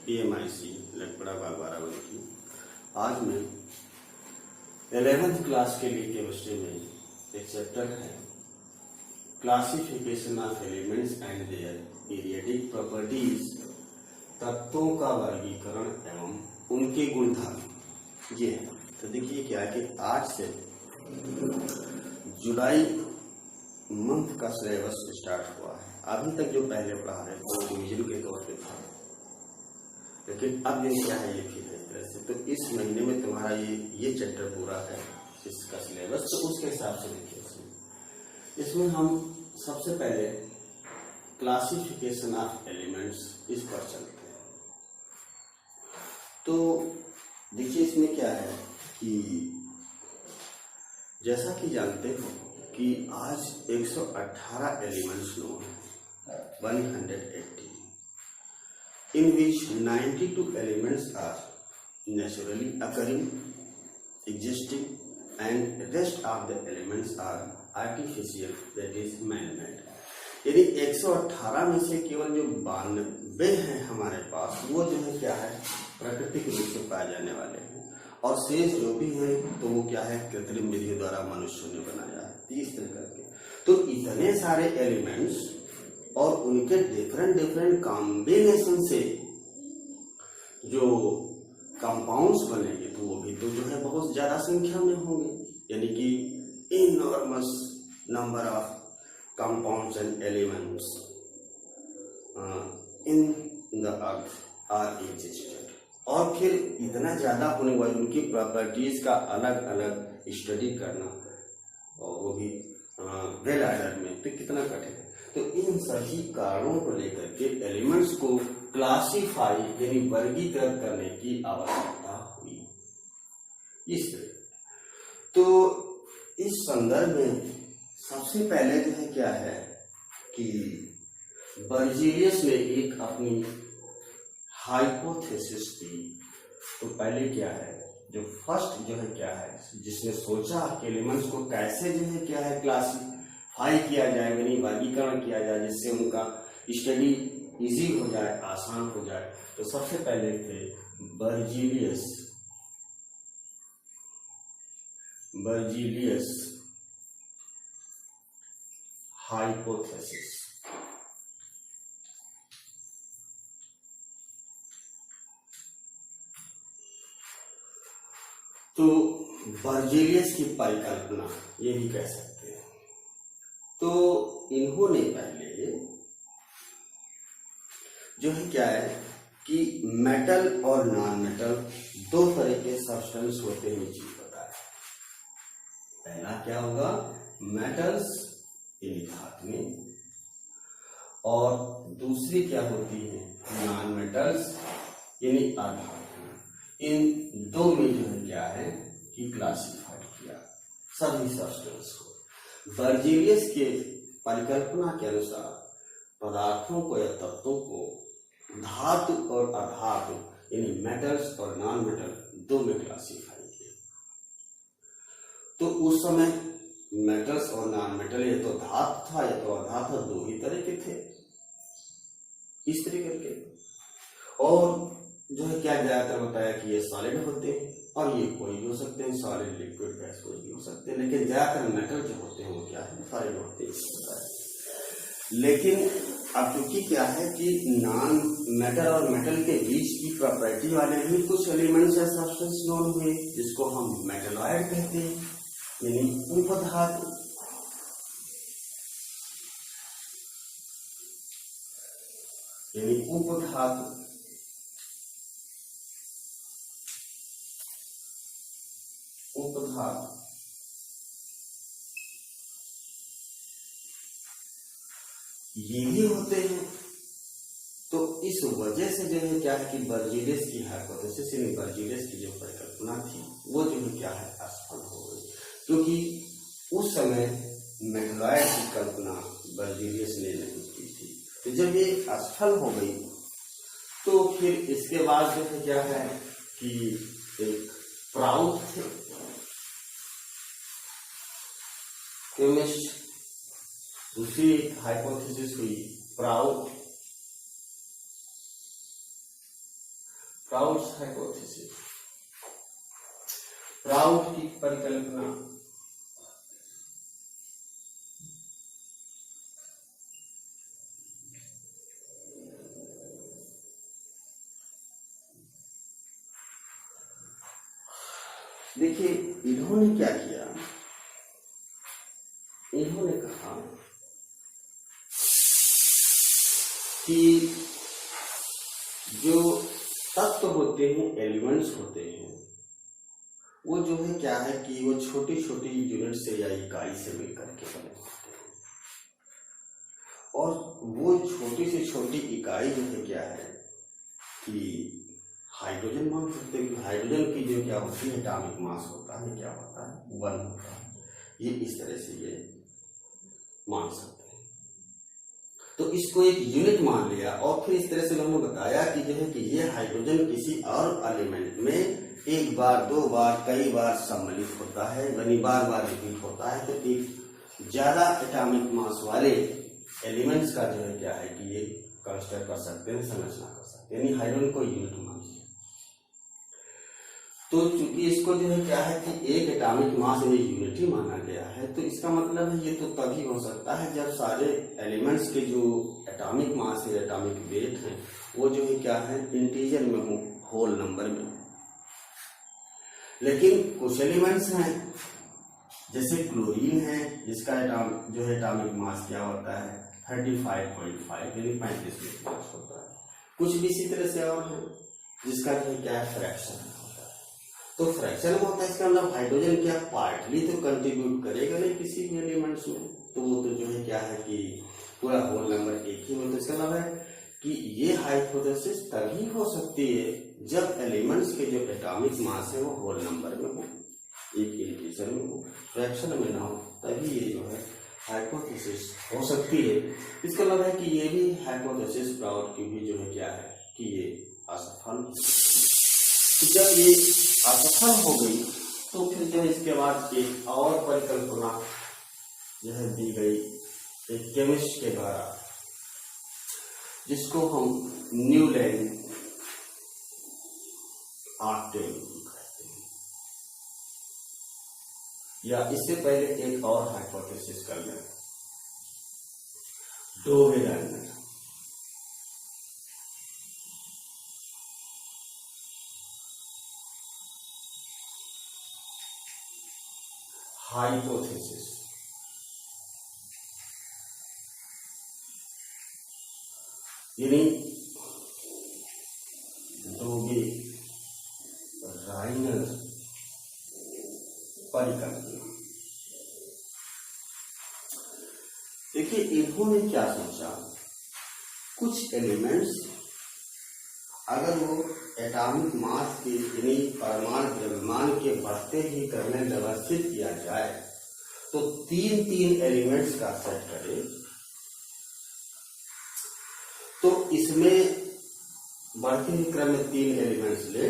PMIC लकड़ा बाग बाराबंकी की। आज मैं 11th क्लास के लिए केमिस्ट्री में एक चैप्टर है classification of elements and their periodic properties, तत्वों का वर्गीकरण एवं उनके गुणधर्म। ये है तो देखिए क्या है कि आज से जुलाई मंथ का सिलेबस स्टार्ट हुआ है। अभी तक जो पहले पढ़ा रहे वो रिवीजन के तौर पे था, लेकिन अब ये क्या है, ये फिर है इस तरह से। तो इस महीने में तुम्हारा ये चैप्टर पूरा है इसका सिलेबस, तो उसके हिसाब से देखिए इसमें हम सबसे पहले क्लासिफिकेशन ऑफ एलिमेंट्स इस पर चलते हैं। तो देखिए इसमें क्या है कि जैसा कि जानते हो कि आज 118 एलिमेंट्स नोन है, 180, in which 92 elements are naturally occurring, existing, and rest of the elements are artificial, that is man-made। यानी 118 में से केवल जो 92 हैं हमारे पास, वो जो है क्या है, प्राकृतिक रूप से पाए जाने वाले हैं, और शेष जो भी हैं तो वो क्या है, कृत्रिम विधि द्वारा मनुष्यों ने बनाया है। इस तरह करके तो इतने सारे एलिमेंट्स और उनके डिफरेंट कॉम्बिनेशन से जो कंपाउंड्स बनेंगे तो वो भी तो जो है बहुत ज्यादा संख्या में होंगे, यानी कि enormous number of compounds and elements in the earth are existed. और फिर इतना ज्यादा होने वाली उनकी प्रॉपर्टीज का अलग अलग स्टडी करना, और वो भी वेल ऑर्डर में, तो कितना कठिन है। तो इन सभी कारणों को लेकर के एलिमेंट्स को क्लासिफाई यानी वर्गीकृत करने की आवश्यकता हुई इस तरह। तो इस संदर्भ में सबसे पहले जो है क्या है कि बर्जीलियस ने एक अपनी हाइपोथेसिस दी। तो पहले क्या है, जो फर्स्ट जो है क्या है, जिसने सोचा कि एलिमेंट्स को कैसे जो है क्या है क्लासिफाई किया जाए, यानी वर्गीकरण किया जाए, जिससे उनका स्टडी इजी हो जाए, आसान हो जाए। तो सबसे पहले थे बर्जीलियस हाइपोथेसिस। तो बर्जीलियस की परिकल्पना ये भी कह सकते हैं। तो इन्होंने पहले जो है क्या है कि मेटल और नॉन मेटल दो तरह के सब्सटेंस होते हैं, चीज बताया। पहला क्या होगा, मेटल्स यानी धातुएं, और दूसरी क्या होती है, नॉन मेटल्स यानी अधातु। इन दो में जो है क्या है कि क्लासिफाई किया सभी सब्सटेंस को। बर्जीलियस के परिकल्पना के अनुसार पदार्थों को या तत्वों को धातु और अधातु यानी मेटल्स और नॉन मेटल दो में क्लासिफाई किया। तो उस समय मेटल्स और नॉन मेटल या तो धातु था या तो अधातु, दो ही तरह के थे इस तरीके के। और जो है क्या ज्यादातर बताया कि ये सॉलिड होते हैं, और ये कोई भी हो सकते हैं, सॉलिड लिक्विड गैस कोई भी हो सकते हैं, लेकिन ज्यादातर मेटल जो होते हैं वो क्या है, सॉलिड होते हैं। लेकिन अब क्योंकि क्या है कि नॉन मेटल और मेटल के बीच की प्रॉपर्टी वाले भी कुछ एलिमेंट्स या सब्सटेंस नोन हुए, जिसको हम मेटलॉइड कहते हैं, यानी उपधातु। यानी उपधातु ये भी होते हैं। तो इस वजह से जो है क्या है कि बर्जीलियस की हाइपोथेसिस यानी बर्जीलियस की जो परिकल्पना थी वो जो है क्या है असफल हो गई, क्योंकि उस समय मेटलॉइड की कल्पना बर्जीलियस ने नहीं की थी। तो जब ये असफल हो गई तो फिर इसके बाद जो है क्या है कि एक प्राउड थे केमिस्ट, दूसरी हाइपोथेसिस हुई प्राउड। प्राउड्स हाइपोथेसिस। प्राउड की परिकल्पना देखिए, इन्होंने क्या किया, इन्होंने कहा कि जो तत्व होते हैं, एलिमेंट्स होते हैं, वो जो है क्या है कि वो छोटी छोटी यूनिट से या इकाई से मिलकर के बने होते हैं। और वो छोटी से छोटी इकाई जो है क्या है कि हाइड्रोजन मान सकते हैं। हाइड्रोजन की जो क्या होती है, एटॉमिक मास होता है, क्या होता है, 1 होता है। ये इस तरह से ये मान सकते हैं। तो इसको एक यूनिट मान लिया और फिर इस तरह से उन्होंने बताया कि जो है कि ये हाइड्रोजन किसी और एलिमेंट में एक बार, 2 बार, कई बार सम्मिलित होता है, यानी बार बार रिपीट होता है। तो एक ज्यादा एटॉमिक मास वाले एलिमेंट्स का जो है क्या है कि ये कंस्ट्रक्ट कर सकते हैं, संरचना कर सकते हैं, यानी हाइड्रोजन को यूनिट मान लिया। तो चूंकि इसको जो है क्या है कि एक एटॉमिक मास में यूनिट ही माना गया है, तो इसका मतलब है ये तो तभी हो सकता है जब सारे एलिमेंट्स के जो एटॉमिक मास है, एटॉमिक वेट है, वो जो है क्या है इंटीजर में हो, होल नंबर में। लेकिन कुछ एलिमेंट्स हैं जैसे क्लोरीन है, जिसका जो है एटॉमिक मास क्या होता है 35.5 यानी 35 मास होता है। कुछ भी इसी तरह से और है जिसका जो है क्या है फ्रैक्शन होता है। तो फ्रैक्शन में होता है, इसका मतलब हाइड्रोजन क्या पार्टली तो कंट्रीब्यूट करेगा नहीं किसी भी एलिमेंट्स में, तो वो तो जो है क्या है कि पूरा होल नंबर एक ही में। तो इसका मतलब है कि ये हाइपोथेसिस तभी हो सकती है जब एलिमेंट्स के जो एटॉमिक मास है वो होल नंबर में हो, एक इंटीजर में हो, फ्रैक्शन में ना हो, तभी ये जो है हाइपोथेसिस हो सकती है। इसका मतलब है कि ये भी हाइपोथेसिस प्राउड की भी जो है क्या है कि ये असफल। तो जब ये असफल हो गई तो फिर जो है इसके बाद एक और परिकल्पना जो है दी गई एक केमिस्ट के द्वारा, जिसको हम न्यूलैंड आर्टेन कहते हैं। या इससे पहले एक और हाइपोथेसिस कर लें, डोवेलाइनर। हाइपोथेसिस यानी डोवेलाइनर परिकल्पना। देखिए, इन्होंने क्या सोचा, कुछ एलिमेंट्स अगर वो एटॉमिक मास के यानी परमाणु द्रव्यमान के बढ़ते ही क्रम में व्यवस्थित किया जाए तो 3 एलिमेंट्स का सेट करे, तो इसमें बढ़ते ही क्रम में 3 एलिमेंट्स ले,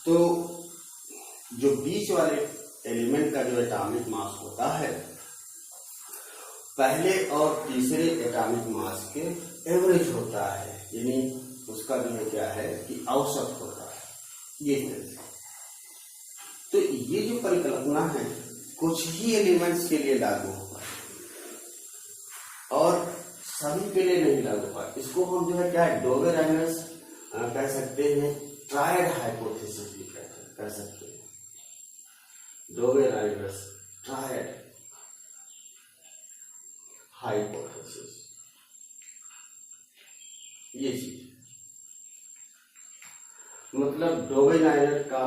तो जो बीच वाले एलिमेंट का जो एटॉमिक मास होता है पहले और तीसरे एटॉमिक मास के एवरेज होता है, यानी उसका जो है क्या है कि औसत होता है, ये है। तो ये जो परिकल्पना है कुछ ही एलिमेंट्स के लिए लागू होगा और सभी के लिए नहीं लागू होगा। इसको हम जो है क्या है डोवेलाइनर कह सकते हैं, ट्रायड हाइपोथेसिस भी कह सकते हैं, डोवेलाइनर ट्रायड हाइपोथेसिस, ये चीज मतलब डोवेलाइनर का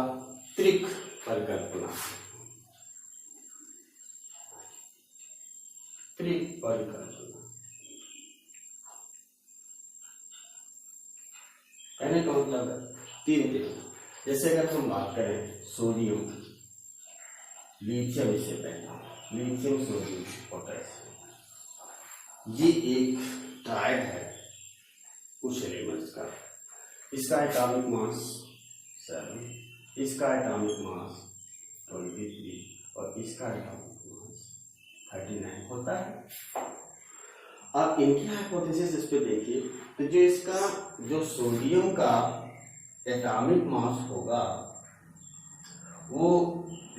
त्रिक परिकल्पना, त्रिक परिकल्पना कहने का मतलब है 3 त्रिक। जैसे अगर हम बात करें सोडियम, लिथियम, इसे पहला लिथियम, सोडियम, पोटेशियम, ये एक ट्रायड है कुछ एलिमेंट्स का। इसका एटॉमिक मास 7, इसका एटॉमिक मास 23 और इसका एटॉमिक मास 39 होता है। अब इनकी हाइपोथेसिस इस पे देखिए, तो जो इसका जो सोडियम का एटॉमिक मास होगा वो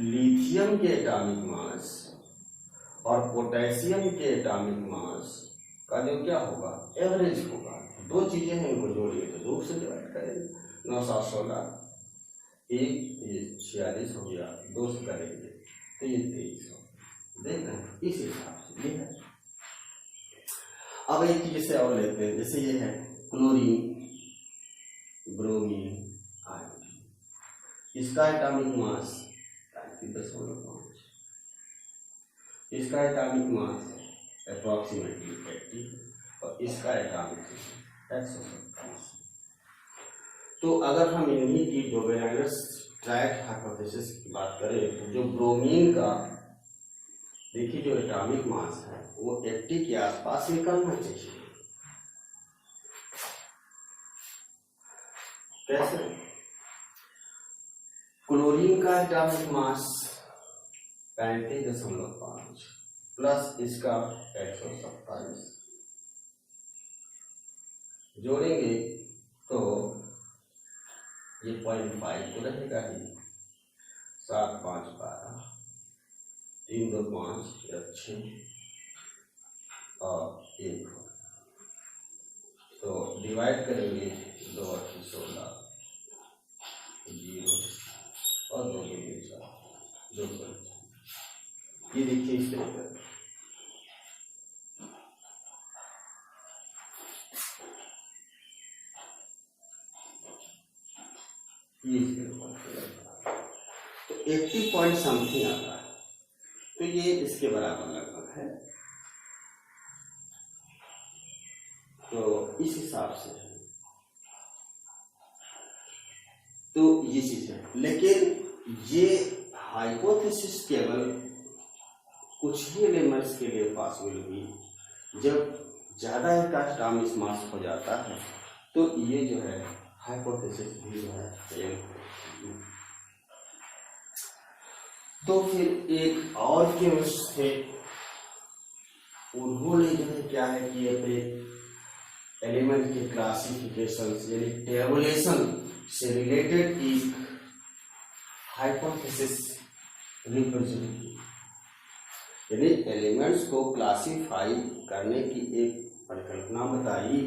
लिथियम के एटॉमिक मास और पोटेशियम के एटॉमिक मास का जो क्या होगा, एवरेज होगा। दो चीजें हैं, इनको जोड़िए तो 2 से डिवाइड करेंगे। 9 7 16 एक, ये 46 हो गया, 2 से करेंगे तो ये 23 हो। देख रहे हैं, इस हिसाब से ये है। अब एक चीज से और लेते हैं, जैसे ये है क्लोरीन, ब्रोमीन, आयोडीन, इसका एटॉमिक मास 33.5, इसका एटॉमिक मास अप्रॉक्सीमेटली 80 और इसका एटॉमिक 127। तो अगर हम इन्हीं की डोबेरेनस ट्रायड हाइपोथेसिस की बात करें तो जो ब्रोमीन का देखिए जो एटॉमिक मास है वो 80 के आसपास निकलना चाहिए। कैसे? क्लोरीन का एटॉमिक मास 35.5 प्लस इसका 127 जोड़ेंगे तो ये 0.5 तो रहेगा ही, 7 5 12, 3 2 5 6 और 1, तो डिवाइड करेंगे 2 8 16 0 और 2 2 4 ये देखिए इस तरह का तो 80 पॉइंट समथिंग आता है, तो ये इसके बराबर लगभग है। तो इस हिसाब से तो ये चीज है, लेकिन ये हाइपोथेसिस केवल कुछ ही एलिमेंट्स के लिए पॉसिबल हुई। जब ज्यादा का एटॉमिक मास हो जाता है तो ये जो है हाइपोथेसिस भी जो है फेल। तो फिर एक और केमिस्ट थे, उन्होंने जो है क्या है कि अपने एलिमेंट के क्लासिफिकेशन यानी टेबुलेशन से रिलेटेड एक हाइपोथेसिस रिप्रेजेंट की, यानी एलिमेंट्स को क्लासिफाई करने की एक परिकल्पना बताई,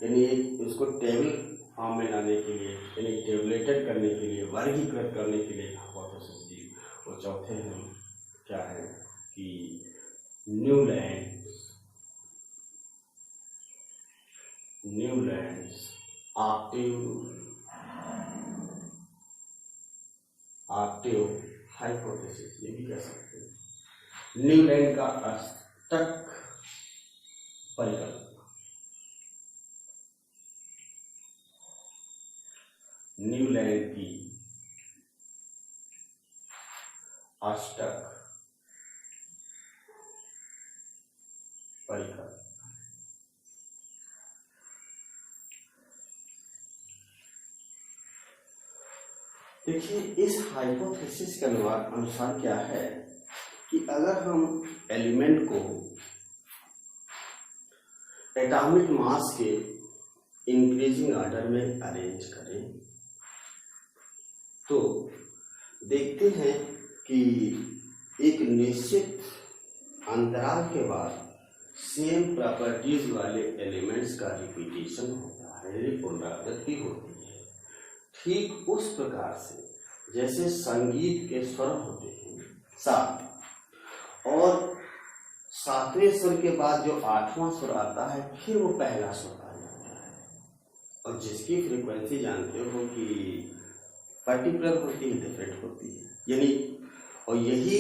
यानी एक उसको टेबल फॉर्म में लाने के लिए, यानी टेबुलेटेड करने के लिए, वर्गीकृत करने के लिए हाइपोथेसिस दी। और चौथे हैं क्या है कि न्यूलैंड्स ऑक्टेव हाइपोथेसिस ये भी कह सकते हैं। न्यूलैंड का अष्टक परिकल्पना, न्यूलैंड की अष्टक परिकल्पना। देखिए इस हाइपोथेसिस के अनुसार क्या है कि अगर हम एलिमेंट को एटॉमिक मास के इंक्रीजिंग ऑर्डर में अरेंज करें तो देखते हैं कि एक निश्चित अंतराल के बाद सेम प्रॉपर्टीज वाले एलिमेंट्स का रिपीटेशन होता है, पुनरावृत्ति होती है। ठीक उस प्रकार से जैसे संगीत के स्वर होते हैं 7, और 7वें स्वर के बाद जो 8वां स्वर आता है फिर वो पहला स्वर आ जाता है, और जिसकी फ्रीक्वेंसी जानते हो कि पर्टिकुलर होती है, डिफरेंट होती है, यानी और यही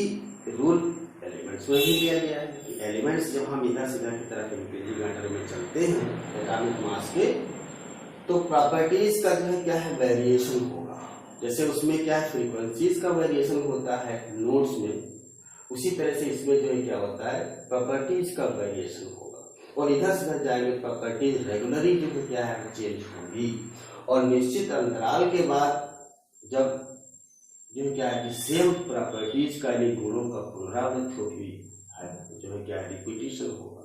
रूल एलिमेंट्स में भी लिया गया है कि एलिमेंट्स जब हम इधर से इधर की तरफ इंक्रीजिंग ऑर्डर में चलते हैं एटॉमिक मास के, तो प्रॉपर्टीज का जो है क्या है वेरिएशन होगा। जैसे उसमें क्या है फ्रीक्वेंसीज का वेरिएशन होता है नोट्स में, उसी तरह से इसमें जो है क्या होता है प्रॉपर्टीज का वेरिएशन होगा, और इधर से इधर जाएंगे प्रॉपर्टीज रेगुलरली जो है क्या है चेंज होगी, और निश्चित अंतराल के बाद जब जो क्या है कि सेम प्रॉपर्टीज का यानी गुणों का पुनरावृत्ति होगी है जो है क्या रिपीटेशन होगा।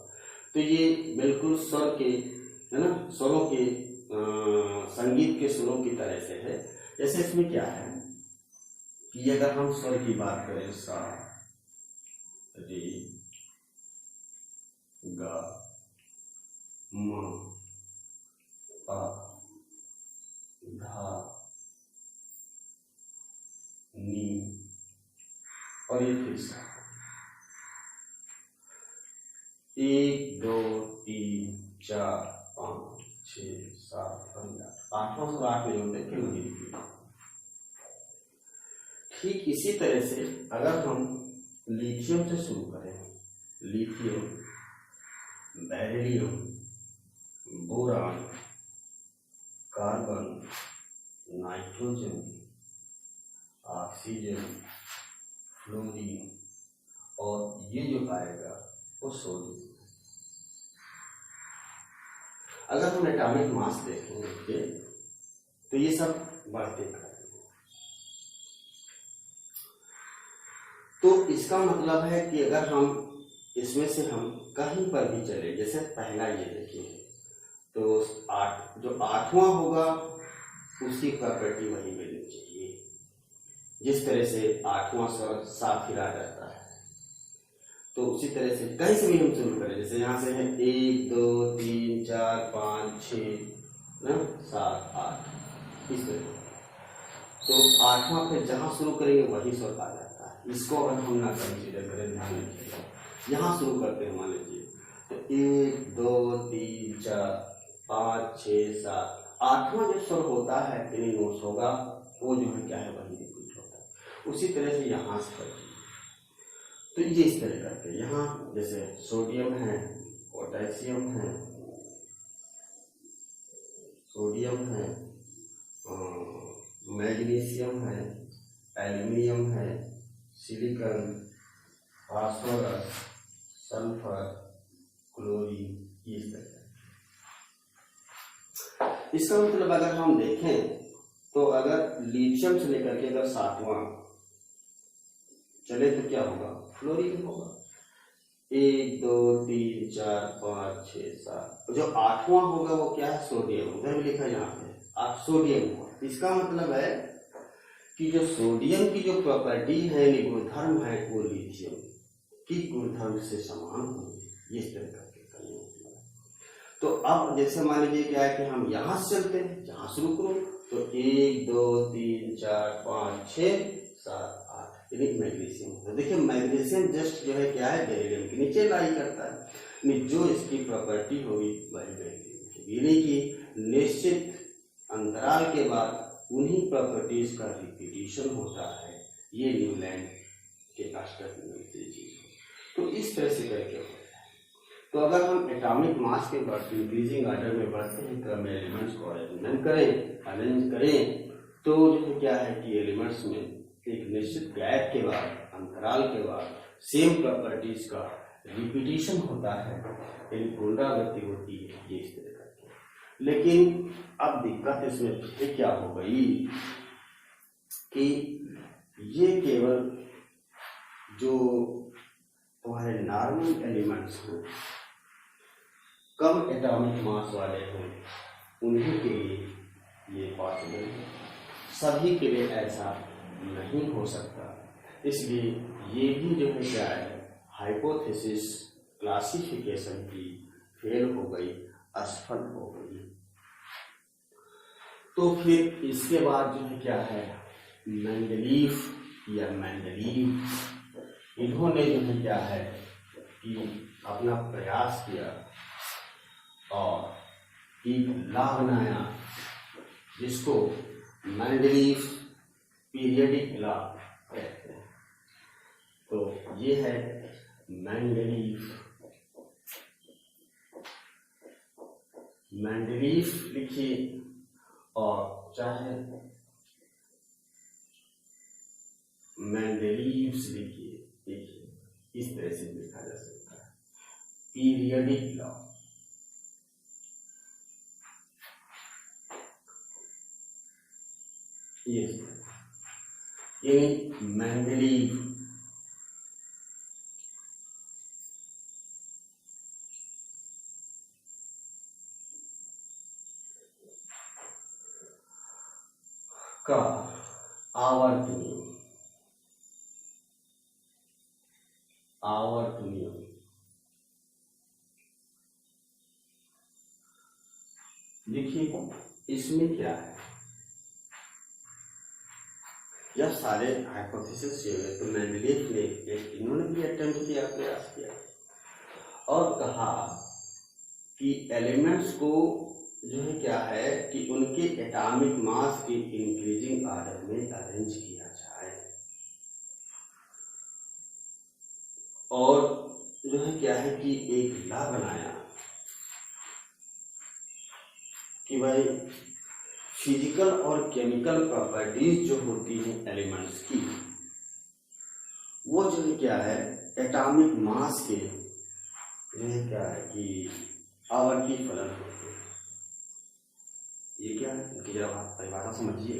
तो ये बिल्कुल स्वर के है ना, स्वरों के संगीत के सुरों की तरह से है। जैसे इसमें क्या है कि अगर हम स्वर की बात करें, सा, रे, गा, म, पा, धा, नी और ये फिर सा। 1 2 3 4 5 6 7 8 आठवां सुर 8 नहीं होते, फिर वही रिपीट। ठीक इसी तरह से अगर हम लिथियम से शुरू करें, lithium, beryllium, boron, carbon, nitrogen, oxygen, fluorine और ये जो आएगा वो सोडियम। अगर हम एटॉमिक मास देखेंगे तो ये सब बढ़ते हैं। तो इसका मतलब है कि अगर हम इसमें से हम कहीं पर भी चले, जैसे पहला ये देखिए, तो जो आठवां होगा उसकी प्रॉपर्टी वही मिलनी चाहिए। जिस तरह से आठवां स्वर साथ ही रह जाता है, तो उसी तरह से कहीं से भी हम शुरू करें, जैसे यहाँ से है 1 2 3 4 5 6 7 8 इस तरह। तो आठवां फिर जहां शुरू करेंगे वही स्वर आ जाता है। इसको अगर हम ना कंसीडर करें, ध्यान रखिएगा, यहाँ शुरू करते हैं मान लीजिए, तो 1 2 3 4 5 6 7 आठवां जो स्वर होता है यानी नोट्स होगा वो जो है क्या है वही रिपीट होता है। उसी तरह से यहाँ से करते, तो ये इस तरह करते हैं। यहाँ जैसे सोडियम है, पोटेशियम है, सोडियम है, मैग्नीशियम है, एल्युमिनियम है, सिलिकॉन, फास्फोरस, सल्फर, क्लोरीन, इस तरह। इसका मतलब अगर हम देखें तो अगर लिथियम से लेकर के अगर 7वां चले तो क्या होगा, फ्लोरीन होगा। 1 2 3 4 5 6 7। जो 8वां होगा वो क्या है, सोडियम। उधर भी लिखा यहाँ पे आप सोडियम हुआ। इसका मतलब है कि जो सोडियम की जो प्रॉपर्टी है, गुणधर्म है, वो लिथियम की गुणधर्म से समान होगी। इस तरह करके करने होगा। तो अब जैसे मान लीजिए क्या है कि हम यहाँ से चलते हैं, जहाँ शुरू करो तो 1 2 3 4 5 6 7 8 यानी मैग्नीशियम। तो देखिए मैग्नीशियम जस्ट जो है क्या है, बेरिलियम के नीचे लाई करता है। जो इसकी प्रॉपर्टी होगी वही बेरिलियम की, यानी कि निश्चित अंतराल के बाद उन्हीं प्रॉपर्टीज का रिपीटिशन होता है। ये न्यूलैंड के अष्टक में चीज। तो इस तरह से करके होता है। तो अगर हम एटॉमिक मास के बढ़ते इंक्रीजिंग ऑर्डर में बढ़ते हैं, क्रम में एलिमेंट्स को अरेंज करें तो जो क्या है कि एलिमेंट्स में एक निश्चित गैप के बाद, अंतराल के बाद सेम प्रॉपर्टीज का रिपीटिशन होता है, यानी पुनरावृत्ति होती है। ये इस तरह करके। लेकिन अब दिक्कत इसमें फिर क्या हो गई कि ये केवल जो तुम्हारे नॉर्मल एलिमेंट्स हैं, कम एटॉमिक मास वाले हैं, उन्हीं के लिए ये पॉसिबल है। सभी के लिए ऐसा नहीं हो सकता। इसलिए ये भी जो है क्या है, हाइपोथेसिस क्लासिफिकेशन की फेल हो गई, असफल हो गई। तो फिर इसके बाद जो है क्या है, मेंडलीफ या मेंडलीव, इन्होंने जो है क्या है कि अपना प्रयास किया और एक लॉ बनाया जिसको मेंडलीफ पीरियडिक लॉ कहते हैं। तो ये है मेंडलीफ लिखिए, और चाहे मेंडलीव्स लिखिए, देखिए इस तरह से लिखा जा सकता है, पीरियडिक लॉ। ये यानी मेंडलीव का आवर्त नियम देखिए इसमें क्या है, जब सारे हाइपोथेसिस तो मेंडलीफ ने इन्होंने भी अटेम्प्ट किया, प्रयास किया और कहा कि एलिमेंट्स को जो है क्या है कि उनके एटॉमिक मास के इंक्रीजिंग ऑर्डर में अरेंज किया जाए और जो है क्या है कि एक लॉ बनाया कि भाई फिजिकल और केमिकल प्रॉपर्टीज जो होती हैं एलिमेंट्स की, वो जो है क्या है एटॉमिक मास के जो है क्या है कि आवर्ती फलन होते हैं। ये क्या है, इनकी जरा परिभाषा समझिए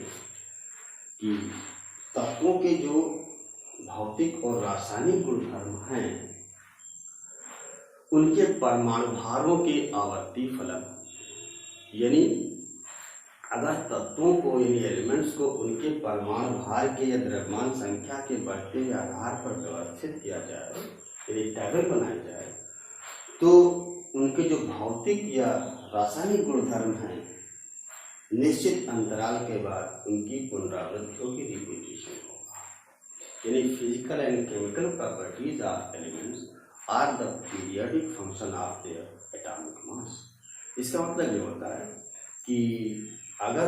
कि तत्वों के जो भौतिक और रासायनिक गुणधर्म हैं उनके परमाणु भारों के आवर्ती फलन, यानी अगर तत्वों को यानी एलिमेंट्स को उनके परमाणु भार के या द्रव्यमान संख्या के बढ़ते हुए आधार पर व्यवस्थित किया जाए, यानी टेबल बनाई जाए, तो उनके जो भौतिक या रासायनिक गुणधर्म हैं निश्चित अंतराल के बाद उनकी पुनरावृत्तियों की रिपीटिशन होगा। यानी physical and chemical properties of elements are the periodic function of their atomic mass. इसका मतलब ये होता है कि अगर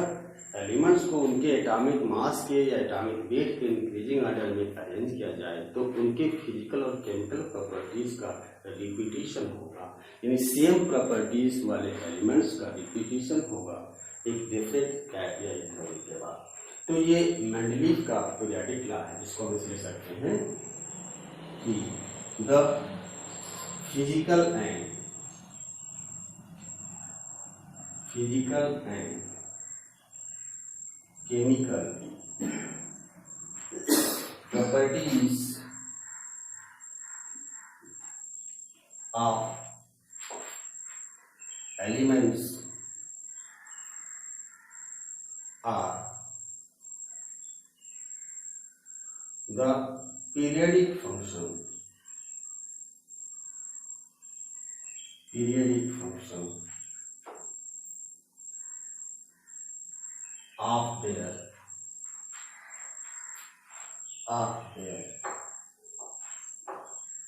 एलिमेंट्स को उनके एटॉमिक मास के या एटॉमिक वेट के इंक्रीजिंग ऑर्डर में अरेंज किया जाए तो उनके फिजिकल और केमिकल प्रॉपर्टीज का रिपीटिशन होगा, यानी सेम प्रॉपर्टीज वाले एलिमेंट्स का रिपीटिशन होगा एक डिफरेंट टाइप या थ्योरी के बाद। तो ये मेंडलीफ का पीरियोडिक लॉ है जिसको हम इसलिए सकते हैं कि the physical and chemical properties of elements are the periodic function of their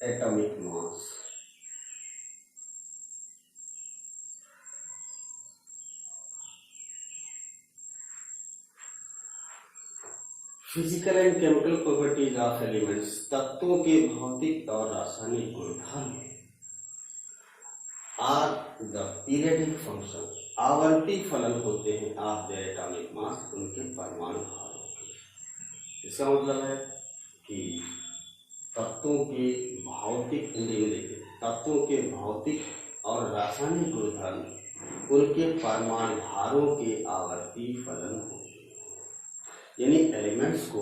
atomic mass। Physical and chemical properties of elements तत्वों के भौतिक और रासायनिक गुणधर्म आर द पीरियडिक फंक्शन आवर्ती फलन होते हैं ऑफ देयर एटॉमिक मास उनके परमाणु भारों के। इसका मतलब है कि तत्वों के भौतिक तत्वों के भौतिक और रासायनिक गुणधर्म उनके परमाणु भारों के आवर्ती फलन होते हैं। यानी एलिमेंट्स को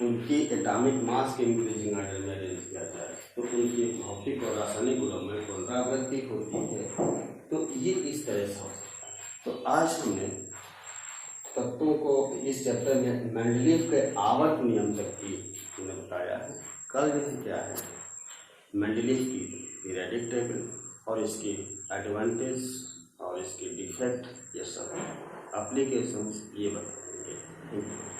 उनके एटॉमिक मास के इंक्रीजिंग ऑर्डर में अरेंज किया जाए तो उनके भौतिक और रासायनिक गुणों में पुनरावृत्ति होती है। तो ये इस तरह से हो सकता है। तो आज हमने तत्वों को इस चैप्टर में मेंडलीफ के आवर्त नियम तक की हमने बताया है। कल जो क्या है मेंडलीफ की पीरियोडिक टेबल और इसके एडवांटेज और इसके डिफेक्ट, ये सब एप्लीकेशंस ये बताएंगे।